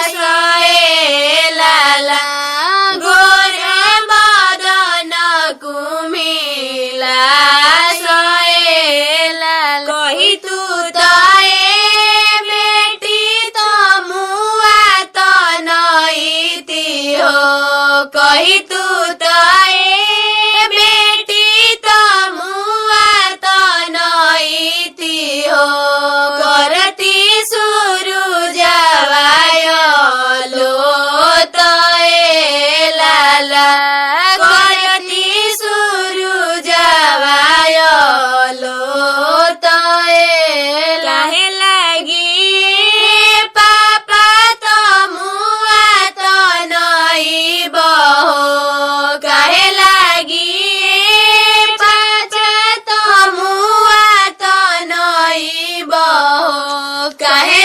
सोए लाला गोरे बदन कुमिला सोए लाला कही तू तए बेटी तो मुआ तो नईती हो कही तू तए बेटी तो मुआ तो नईती हो करती सुरु जवायो लो तए लाला करती सुरु जवायो लो तए लाहे लागी पापा तो मुआ तो नई बहो काहे लागी पाचा तो मुआ तो नई बहो काहे